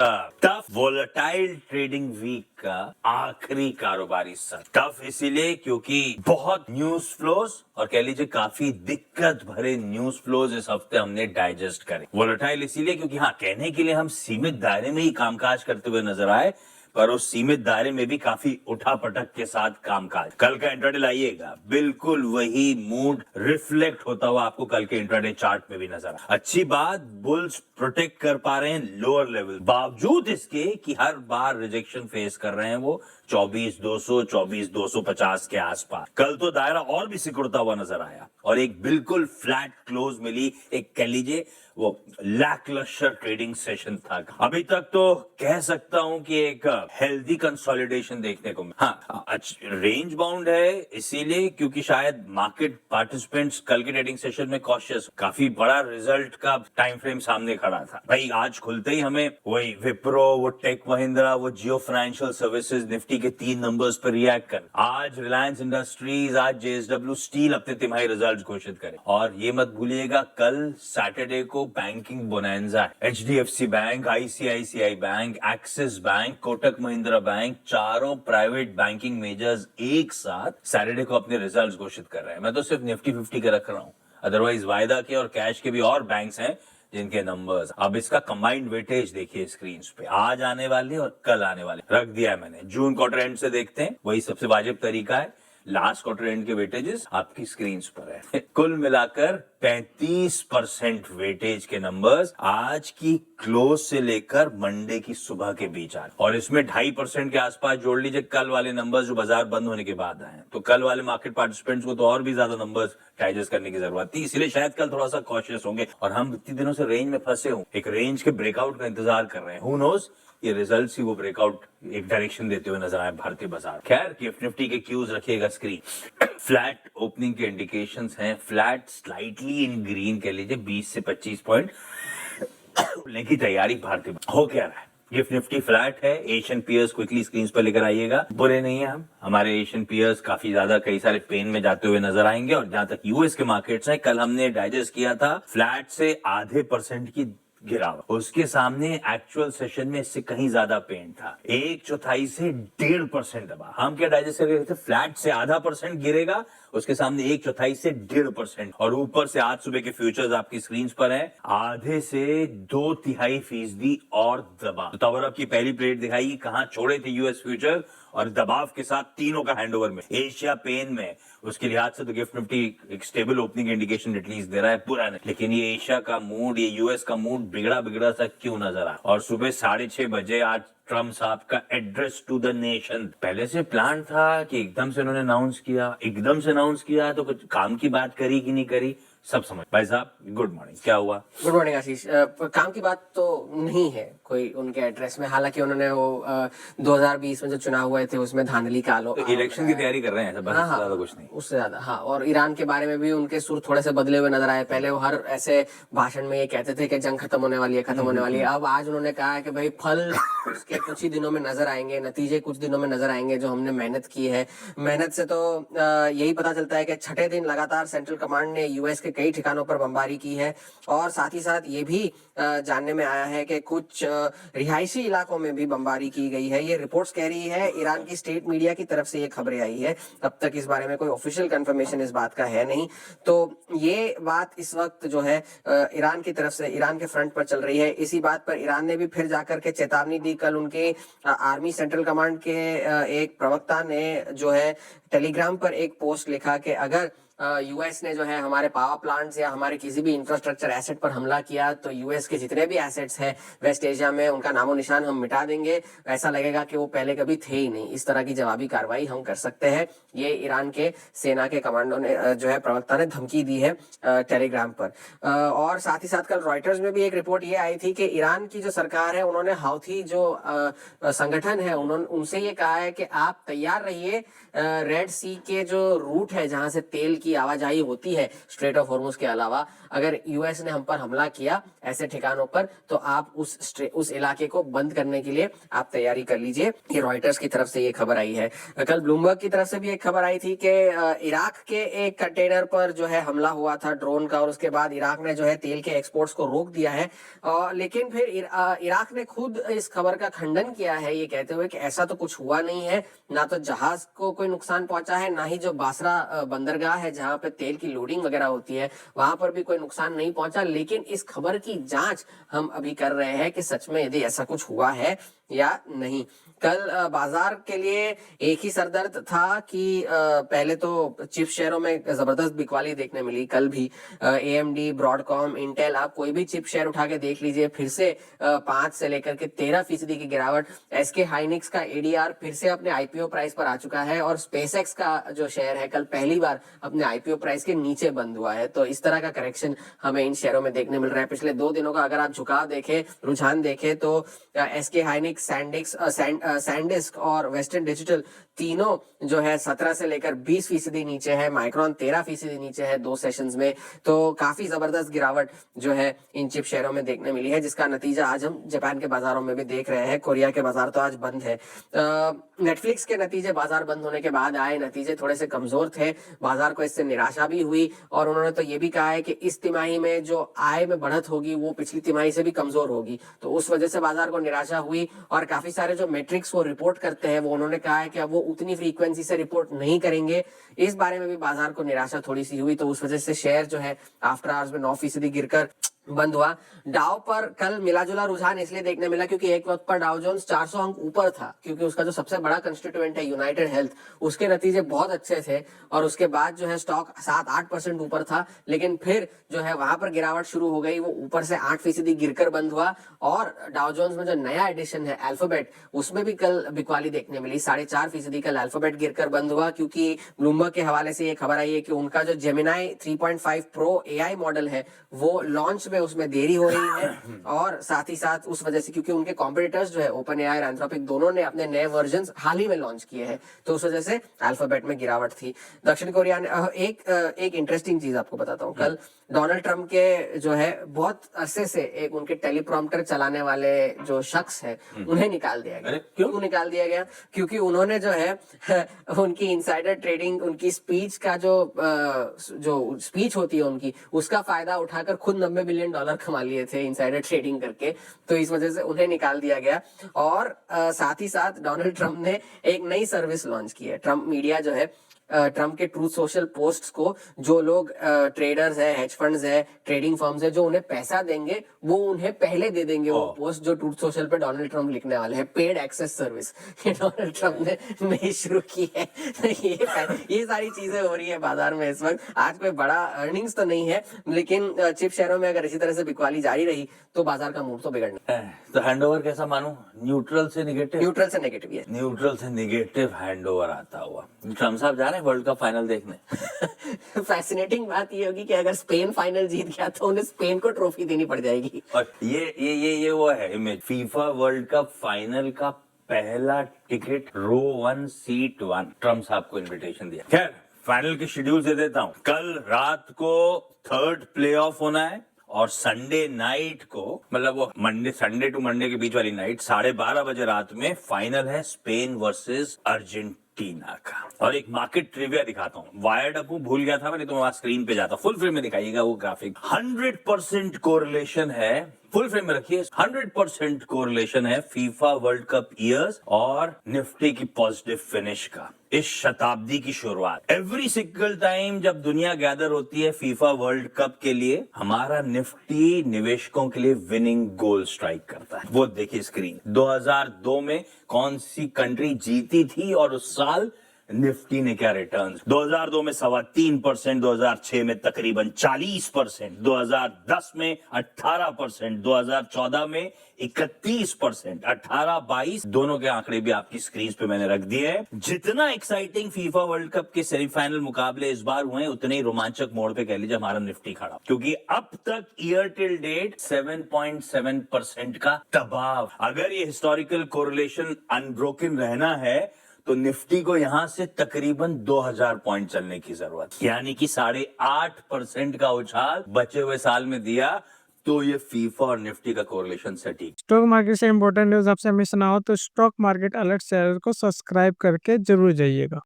Tough volatile trading week का आखिरी कारोबारी सत्र। टफ इसीलिए क्योंकि बहुत न्यूज फ्लोज और कह लीजिए काफी दिक्कत भरे न्यूज फ्लोज इस हफ्ते हमने डाइजेस्ट करे। वोलेटाइल इसीलिए क्योंकि हाँ, कहने के लिए हम सीमित दायरे में ही कामकाज करते हुए नजर आए, पर उस सीमित दायरे में भी काफी उठापटक के साथ कामकाज। कल का इंट्राडे लाइएगा, बिल्कुल वही मूड रिफ्लेक्ट होता हुआ आपको कल के इंट्राडे चार्ट में भी नजर आ। अच्छी बात, बुल्स प्रोटेक्ट कर पा रहे हैं लोअर लेवल, बावजूद इसके कि हर बार रिजेक्शन फेस कर रहे हैं वो 24,200 24,250 के आसपास। कल तो दायरा और भी सिकुड़ता हुआ नजर आया और एक बिल्कुल फ्लैट क्लोज मिली। एक कह लीजिए वो लैकलस्टर ट्रेडिंग सेशन था। अभी तक तो कह सकता हूं कि एक हेल्दी कंसोलिडेशन देखने को हाँ, रेंज बाउंड है इसीलिए क्योंकि शायद मार्केट पार्टिसिपेंट्स कल के ट्रेडिंग सेशन में कॉशियस, काफी बड़ा रिजल्ट का टाइम फ्रेम सामने खड़ा था। भाई आज खुलते ही हमें वही विप्रो, वो टेक महिंद्रा, वो जियो फाइनेंशियल सर्विसेज निफ्टी के 3 नंबर्स पर रिएक्ट कर। आज रिलायंस इंडस्ट्रीज, आज जेएसडब्ल्यू स्टील अपने तिमाही रिजल्ट घोषित करे। और ये मत भूलिएगा कल सैटरडे को बैंकिंग बोनांजा है। HDFC bank, ICICI bank, axis bank, Kotak Mahindra bank, चारों प्राइवेट बैंकिंग मेजर्स एक साथ सैटरडे को अपने रिजल्ट्स घोषित कर रहे हैं। मैं तो सिर्फ निफ्टी 50 के रख रहा हूं, अदरवाइज वायदा के और कैश के भी और बैंक्स हैं जिनके नंबर्स। अब इसका कंबाइंड वेटेज देखिए स्क्रीन पे, आज आने वाले और कल आने वाले रख दिया है मैंने। जून क्वार्टर एंड से देखते हैं, वही सबसे वाजिब तरीका है। लास्ट क्वार्टर एंड के वेटेजेस आपकी स्क्रीन पर है। कुल मिलाकर 35% वेटेज के नंबर्स आज की क्लोज से लेकर मंडे की सुबह के बीच आए और इसमें 2.5% के आसपास जोड़ लीजिए कल वाले नंबर्स जो बाजार बंद होने के बाद आए। तो कल वाले मार्केट पार्टिसिपेंट्स को तो और भी ज्यादा नंबर्स डाइजेस्ट करने की जरूरत थी, इसलिए शायद कल थोड़ा सा कॉशियस होंगे और हम इतने दिनों से रेंज में फंसे हूं, एक रेंज के ब्रेकआउट का इंतजार कर रहे हैं। हु नोस, ये रिजल्ट ही वो ब्रेकआउट एक डायरेक्शन देते हुए नजर आए भारतीय बाजार। खैर, गिफ्ट निफ्टी के क्यूज रखिएगा स्क्रीन। फ्लैट ओपनिंग के इंडिकेशंस हैं, फ्लैट स्लाइटली इन ग्रीन कह लीजिए, 20 से 25 पॉइंट लेने की तैयारी भारतीय हो क्या रहा है। गिफ्ट निफ्टी फ्लैट है। एशियन पियर्स क्विकली स्क्रीन पर लेकर आइएगा। बुरे नहीं है हम, हमारे एशियन पियर्स काफी ज्यादा कई सारे पेन में जाते हुए नजर आएंगे। और जहां तक यूएस के मार्केट्स हैं, कल हमने डाइजेस्ट किया था फ्लैट से 0.5% की गिरावट, उसके सामने एक्चुअल सेशन में इससे कहीं ज्यादा पेन था, 1/4 से 1.5% दबा। हम क्या डाइजेस्ट कर रहे थे, फ्लैट से 0.5% गिरेगा, उसके सामने 1/4 से 1.5%। और ऊपर से आज सुबह के फ्यूचर्स आपकी स्क्रीन पर है, आधे से 2/3% और दबा। तो टावर अप की पहली प्लेट दिखाई, कहां छोड़े थे यूएस फ्यूचर और दबाव के साथ तीनों का हैंडओवर में। एशिया पेन में, उसके लिहाज से तो गिफ्ट निफ्टी एक stable opening indication at least they रहा है, पूरा नहीं। लेकिन ये एशिया का मूड, ये यूएस का मूड बिगड़ा बिगड़ा सा क्यों नजर आ। और सुबह 6:30 बजे आज ट्रम्प साहब का एड्रेस टू द नेशन, पहले से प्लान था कि एकदम से उन्होंने अनाउंस किया तो कुछ काम की बात करी कि नहीं करी, सब समझ। भाई साहब गुड मॉर्निंग, क्या हुआ? गुड मॉर्निंग आशीष। काम की बात तो नहीं है कोई उनके एड्रेस में, हालांकि उन्होंने वो 2020 में जो चुनाव हुए थे उसमें धांधली का तो इलेक्शन की तैयारी कर रहे हैं, बस हाँ, ज्यादा कुछ नहीं, उससे ज्यादा। हाँ, और ईरान के बारे में भी उनके सुर थोड़े से बदले हुए नजर आए। पहले वो हर ऐसे भाषण में ये कहते थे कि जंग खत्म होने वाली है, अब आज उन्होंने कहा है कि भाई फल उसके कुछ ही दिनों में नजर आएंगे, नतीजे कुछ दिनों में नजर आएंगे जो हमने मेहनत की है। मेहनत से तो यही पता चलता है कि 6ठे दिन लगातार सेंट्रल कमांड ने यूएस के कई ठिकानों पर बमबारी की है। और साथ ही साथ ये भी जानने में आया है कि कुछ रिहायशी इलाकों में भी बमबारी की गई है। ये रिपोर्ट्स कह रही है, ईरान की स्टेट मीडिया की तरफ से ये खबरें आई है। अब तक इस बारे में कोई ऑफिशियल कंफर्मेशन इस बात का है नहीं। तो ये बात इस वक्त जो है ईरान की तरफ से, ईरान के फ्रंट पर चल रही है। इसी बात पर ईरान ने भी फिर जाकर के चेतावनी दी। कल उनके आर्मी सेंट्रल कमांड के एक प्रवक्ता ने जो है टेलीग्राम पर एक पोस्ट लिखा कि अगर यूएस ने जो है हमारे पावर प्लांट्स या हमारे किसी भी इंफ्रास्ट्रक्चर एसेट पर हमला किया तो यूएस के जितने भी एसेट्स हैं वेस्ट एशिया में, उनका नामो निशान हम मिटा देंगे। ऐसा लगेगा कि वो पहले कभी थे ही नहीं। इस तरह की जवाबी कार्रवाई हम कर सकते हैं। ये ईरान के सेना के कमांडो ने जो है, प्रवक्ता ने धमकी दी है टेलीग्राम पर। और साथ ही साथ कल रॉयटर्स में भी एक रिपोर्ट ये आई थी कि ईरान की जो सरकार है, उन्होंने हाउथी जो संगठन है, उनसे ये कहा है कि आप तैयार रहिए, रेड सी के जो रूट है जहां से तेल की की आवाजाही होती है स्ट्रेट ऑफ हॉर्मुज के अलावा, अगर यूएस ने हम पर हमला किया ऐसे ठिकानों पर, तो आप उस इलाके को बंद करने के लिए आप तैयारी कर लीजिए। ये रॉयटर्स की तरफ से ये खबर आई है। कल ब्लूमबर्ग की तरफ से भी एक खबर आई थी कि इराक के एक कंटेनर पर जो है हमला हुआ था ड्रोन का, और उसके बाद इराक ने जो है तेल के एक्सपोर्ट्स को रोक दिया है। लेकिन फिर इराक ने खुद इस खबर का खंडन किया है, ये कहते हुए कि ऐसा तो कुछ हुआ नहीं है, ना तो जहाज को कोई नुकसान पहुंचा है, ना ही जो बासरा बंदरगाह है जहां पे तेल की लोडिंग वगैरह होती है वहां पर भी कोई नुकसान नहीं पहुंचा। लेकिन इस खबर की जांच हम अभी कर रहे हैं कि सच में यदि ऐसा कुछ हुआ है या नहीं। कल बाजार के लिए एक ही सरदर्द था कि पहले तो चिप शेयरों में जबरदस्त बिकवाली देखने मिली। कल भी AMD, ब्रॉडकॉम, इंटेल, आप कोई भी चिप शेयर उठा के देख लीजिए, फिर से 5 से लेकर के 13% की गिरावट। SK हाइनिक्स का ADR फिर से अपने IPO प्राइस पर आ चुका है, और स्पेसएक्स का जो शेयर है कल पहली बार अपने IPO प्राइस के नीचे बंद हुआ है। तो इस तरह का करेक्शन हमें इन शेयरों में देखने मिल रहा है। पिछले 2 दिनों का अगर आप झुकाव देखें, रुझान देखें, तो SK हाइनिक्स, सैंडिस्क और वेस्टर्न डिजिटल तीनों जो है 17 से लेकर 20% नीचे है। माइक्रोन 13% नीचे है 2 सेशंस में। तो काफी जबरदस्त गिरावट जो है इन चिप शेयरों में देखने मिली है, जिसका नतीजा आज हम जापान के बाजारों में भी देख रहे हैं। कोरिया के बाजार तो आज बंद है। नेटफ्लिक्स के नतीजे बाजार बंद होने के बाद आए, नतीजे थोड़े से कमजोर थे, बाजार को इससे निराशा भी हुई, और उन्होंने तो ये भी कहा है कि इस तिमाही में जो आय में बढ़त होगी वो पिछली तिमाही से भी कमजोर होगी। तो उस वजह से बाजार को निराशा हुई, और काफी सारे जो मेट्रिक्स वो रिपोर्ट करते हैं वो उन्होंने कहा है कि अब वो उतनी फ्रीक्वेंसी से रिपोर्ट नहीं करेंगे। इस बारे में भी बाजार को निराशा थोड़ी सी हुई, तो उस वजह से शेयर जो है आफ्टर आवर्स में 9% गिरकर बंद हुआ। डाउ पर कल मिला जुला रुझान इसलिए देखने मिला क्योंकि एक वक्त पर डाउ जोन्स 400 अंक ऊपर था, क्योंकि उसका जो सबसे बड़ा कंस्टिट्यूएंट है यूनाइटेड हेल्थ, उसके नतीजे बहुत अच्छे थे, और उसके बाद जो है स्टॉक 7-8% ऊपर था। लेकिन फिर जो है वहां पर गिरावट शुरू हो गई, वो ऊपर से 8% गिरकर बंद हुआ। और डाउ जोन्स में जो नया एडिशन है अल्फाबेट, उसमें भी कल बिकवाली देखने मिली। 4.5% कल अल्फाबेट गिरकर बंद हुआ, क्योंकि ब्लूमबर्ग के हवाले से ये खबर आई है कि उनका जो जेमिनाई 3.5 प्रो AI मॉडल है वो लॉन्च उसमें देरी हो रही है, और साथ ही साथ उस वजह से क्योंकि उनके कॉम्पिटिटर्स जो है OpenAI और एंथ्रोपिक दोनों ने अपने नए वर्जन्स हाल ही में लॉन्च किए हैं, तो उस वजह से अल्फाबेट में गिरावट थी। दक्षिण कोरिया ने एक इंटरेस्टिंग चीज आपको बताता हूँ। कल डोनाल्ड ट्रंप के जो है बहुत अरसे से एक उनके टेलीप्रॉम्प्टर चलाने वाले जो शख्स है उन्हें निकाल दिया गया। क्यों निकाल दिया गया? क्योंकि उन्होंने जो है उनकी इनसाइडर ट्रेडिंग, उनकी स्पीच का जो स्पीच होती है उनकी, उसका फायदा उठाकर खुद $90 बिलियन कमा लिए थे इनसाइडर ट्रेडिंग करके, तो इस वजह से उन्हें निकाल दिया गया। और साथ ही साथ डोनाल्ड ट्रंप ने एक नई सर्विस लॉन्च की है। ट्रंप मीडिया जो है ट्रंप के ट्रूथ सोशल पोस्ट्स को जो लोग ट्रेडर्स है, हेज फंड्स है, ट्रेडिंग फर्म्स है, जो उन्हें पैसा देंगे वो उन्हें पहले दे देंगे वो पोस्ट जो ट्रूथ सोशल पे डोनाल्ड ट्रंप लिखने वाले हैं। पेड एक्सेस सर्विस ये डोनाल्ड ट्रंप ने नई शुरू की है। ये सारी चीजें हो रही है बाजार में इस वक्त। आज कोई बड़ा अर्निंग्स तो नहीं है, लेकिन चिप शेयरों में अगर इसी तरह से बिकवाली जारी रही तो बाजार का मूड तो बिगड़ना है। तो हैंडओवर कैसा मानूं? न्यूट्रल से नेगेटिव? न्यूट्रल से नेगेटिव है। न्यूट्रल से नेगेटिव हैंडओवर आता हुआ। ट्रम्प साहब जा रहे हैं वर्ल्ड कप फाइनल देखने। फैसिनेटिंग बात ये होगी कि अगर स्पेन फाइनल जीत गया तो उन्हें स्पेन को ट्रॉफी देनी पड़ जाएगी। और ये वो है image, FIFA world cup final का पहला टिकट रो 1 सीट 1, ट्रम्प साहब को इनविटेशन दिया। खैर फाइनल के शेड्यूल से देता हूं। कल रात को 3rd प्लेऑफ होना है, और संडे नाइट को, मतलब वो संडे टू मंडे के बीच वाली नाइट 12:30 बजे रात में फाइनल है स्पेन वर्सेस अर्जेंटीना का। और एक मार्केट ट्रिविया दिखाता हूँ, वायर्ड अप भूल गया था मैं, नहीं तो वहां स्क्रीन पे जाता, फुल फ्रेम में दिखाइएगा वो ग्राफिक। 100% कोरिलेशन है, फुल फ्रेम में रखिए, 100% कोरिलेशन है फीफा वर्ल्ड कप ईयर्स और निफ्टी की पॉजिटिव फिनिश का इस शताब्दी की शुरुआत। एवरी सिंगल टाइम जब दुनिया गैदर होती है फीफा वर्ल्ड कप के लिए, हमारा निफ्टी निवेशकों के लिए विनिंग गोल स्ट्राइक करता है। वो देखिए स्क्रीन, 2002 में कौन सी कंट्री जीती थी और उस साल निफ्टी ने क्या रिटर्न्स? 2002 में 3.25%, 2006 में तकरीबन 40%, 2010 में 18%, 2014 में 31%, 18-22 दोनों के आंकड़े भी आपकी स्क्रीन पे मैंने रख दिए हैं। जितना एक्साइटिंग फीफा वर्ल्ड कप के सेमीफाइनल मुकाबले इस बार हुए, उतने ही रोमांचक मोड़ पे कह लीजिए हमारा निफ्टी खड़ा, क्योंकि अब तक ईयर टिल डेट 7.7% का दबाव। अगर ये हिस्टोरिकल कोरिलेशन अनब्रोकन रहना है तो निफ्टी को यहां से तकरीबन 2000 पॉइंट चलने की जरूरत, यानी कि 8.5% का उछाल बचे हुए साल में दिया, तो ये फीफा और निफ्टी का कोरिलेशन सटीक। स्टॉक मार्केट से इंपॉर्टेंट न्यूज आपसे मिस ना हो तो स्टॉक मार्केट अलर्ट चैनल को सब्सक्राइब करके जरूर जाइएगा।